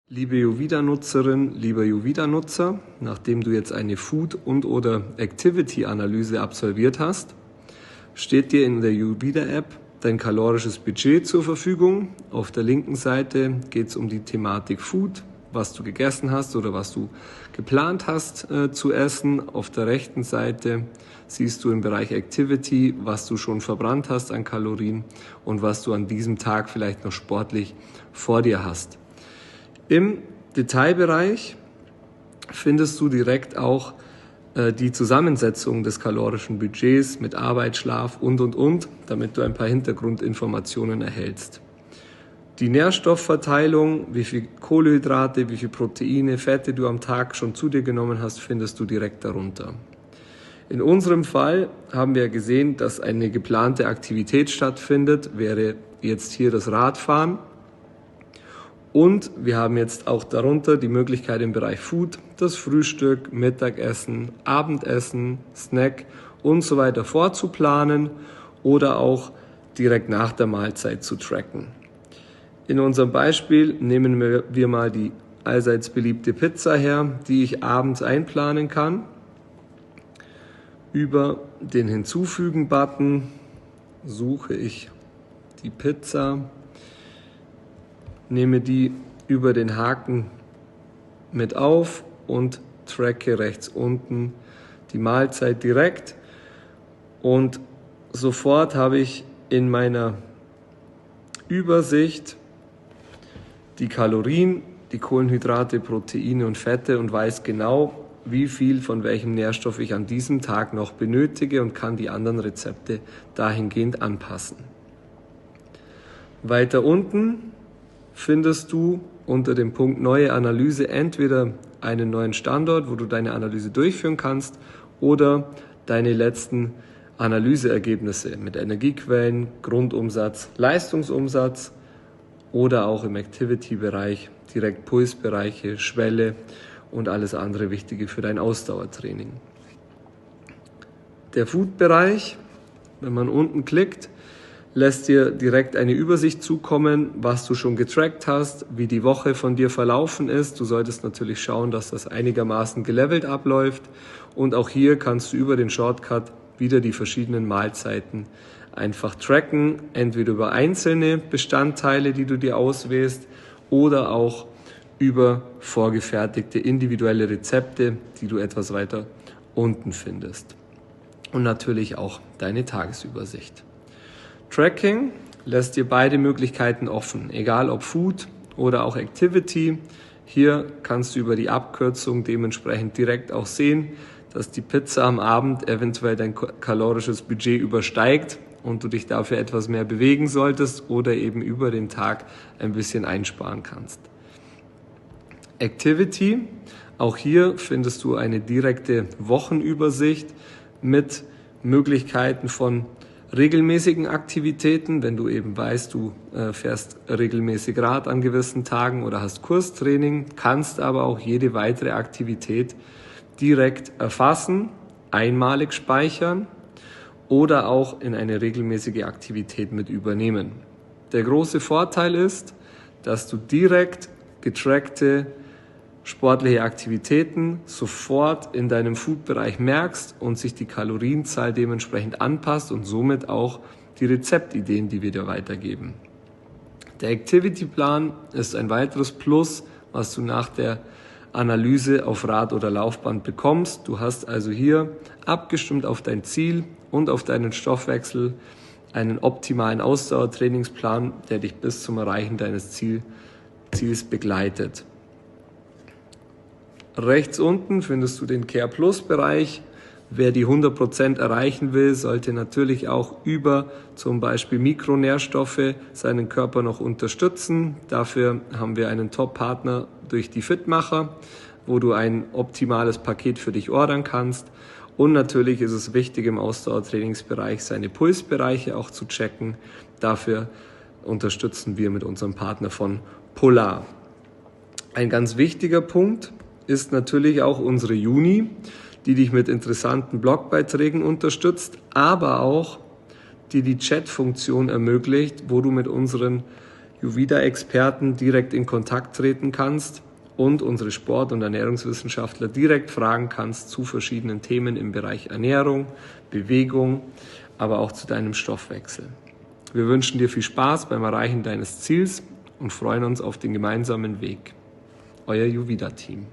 Liebe Jovita-Nutzerin, lieber Jovita-Nutzer, nachdem du jetzt eine Food- und/oder Activity-Analyse absolviert hast, steht dir in der Jovita-App dein kalorisches Budget zur Verfügung. Auf der linken Seite geht es um die Thematik Food, was du gegessen hast oder was du geplant hast zu essen. Auf der rechten Seite siehst du im Bereich Activity, was du schon verbrannt hast an Kalorien und was du an diesem Tag vielleicht noch sportlich vor dir hast. Im Detailbereich findest du direkt auch die Zusammensetzung des kalorischen Budgets mit Arbeit, Schlaf und, damit du ein paar Hintergrundinformationen erhältst. Die Nährstoffverteilung, wie viel Kohlenhydrate, wie viel Proteine, Fette du am Tag schon zu dir genommen hast, findest du direkt darunter. In unserem Fall haben wir gesehen, dass eine geplante Aktivität stattfindet, wäre jetzt hier das Radfahren. Und wir haben jetzt auch darunter die Möglichkeit im Bereich Food, das Frühstück, Mittagessen, Abendessen, Snack und so weiter vorzuplanen oder auch direkt nach der Mahlzeit zu tracken. In unserem Beispiel nehmen wir mal die allseits beliebte Pizza her, die ich abends einplanen kann. Über den Hinzufügen-Button suche ich die Pizza, nehme die über den Haken mit auf und tracke rechts unten die Mahlzeit direkt. Und sofort habe ich in meiner Übersicht die Kalorien, die Kohlenhydrate, Proteine und Fette und weiß genau, wie viel von welchem Nährstoff ich an diesem Tag noch benötige und kann die anderen Rezepte dahingehend anpassen. Weiter unten findest du unter dem Punkt Neue Analyse entweder einen neuen Standort, wo du deine Analyse durchführen kannst, oder deine letzten Analyseergebnisse mit Energiequellen, Grundumsatz, Leistungsumsatz oder auch im Activity-Bereich direkt Pulsbereiche, Schwelle und alles andere Wichtige für dein Ausdauertraining. Der Food-Bereich, wenn man unten klickt, lässt dir direkt eine Übersicht zukommen, was du schon getrackt hast, wie die Woche von dir verlaufen ist. Du solltest natürlich schauen, dass das einigermaßen gelevelt abläuft. Und auch hier kannst du über den Shortcut wieder die verschiedenen Mahlzeiten einfach tracken, entweder über einzelne Bestandteile, die du dir auswählst, oder auch über vorgefertigte individuelle Rezepte, die du etwas weiter unten findest. Und natürlich auch deine Tagesübersicht. Tracking lässt dir beide Möglichkeiten offen, egal ob Food oder auch Activity. Hier kannst du über die Abkürzung dementsprechend direkt auch sehen, dass die Pizza am Abend eventuell dein kalorisches Budget übersteigt und du dich dafür etwas mehr bewegen solltest oder eben über den Tag ein bisschen einsparen kannst. Activity, auch hier findest du eine direkte Wochenübersicht mit Möglichkeiten von regelmäßigen Aktivitäten, wenn du eben weißt, du fährst regelmäßig Rad an gewissen Tagen oder hast Kurstraining, kannst aber auch jede weitere Aktivität direkt erfassen, einmalig speichern oder auch in eine regelmäßige Aktivität mit übernehmen. Der große Vorteil ist, dass du direkt getrackte sportliche Aktivitäten sofort in deinem Food-Bereich merkst und sich die Kalorienzahl dementsprechend anpasst und somit auch die Rezeptideen, die wir dir weitergeben. Der Activity-Plan ist ein weiteres Plus, was du nach der Analyse auf Rad oder Laufband bekommst. Du hast also hier abgestimmt auf dein Ziel und auf deinen Stoffwechsel einen optimalen Ausdauertrainingsplan, der dich bis zum Erreichen deines Ziels begleitet. Rechts unten findest du den Care Plus Bereich. Wer die 100% erreichen will, sollte natürlich auch über zum Beispiel Mikronährstoffe seinen Körper noch unterstützen. Dafür haben wir einen Top-Partner durch die Fitmacher, wo du ein optimales Paket für dich ordern kannst. Und natürlich ist es wichtig, im Ausdauertrainingsbereich seine Pulsbereiche auch zu checken. Dafür unterstützen wir mit unserem Partner von Polar. Ein ganz wichtiger Punkt ist natürlich auch unsere Juni, die dich mit interessanten Blogbeiträgen unterstützt, aber auch die Chat-Funktion ermöglicht, wo du mit unseren Juvida-Experten direkt in Kontakt treten kannst und unsere Sport- und Ernährungswissenschaftler direkt fragen kannst zu verschiedenen Themen im Bereich Ernährung, Bewegung, aber auch zu deinem Stoffwechsel. Wir wünschen dir viel Spaß beim Erreichen deines Ziels und freuen uns auf den gemeinsamen Weg. Euer Juvida-Team.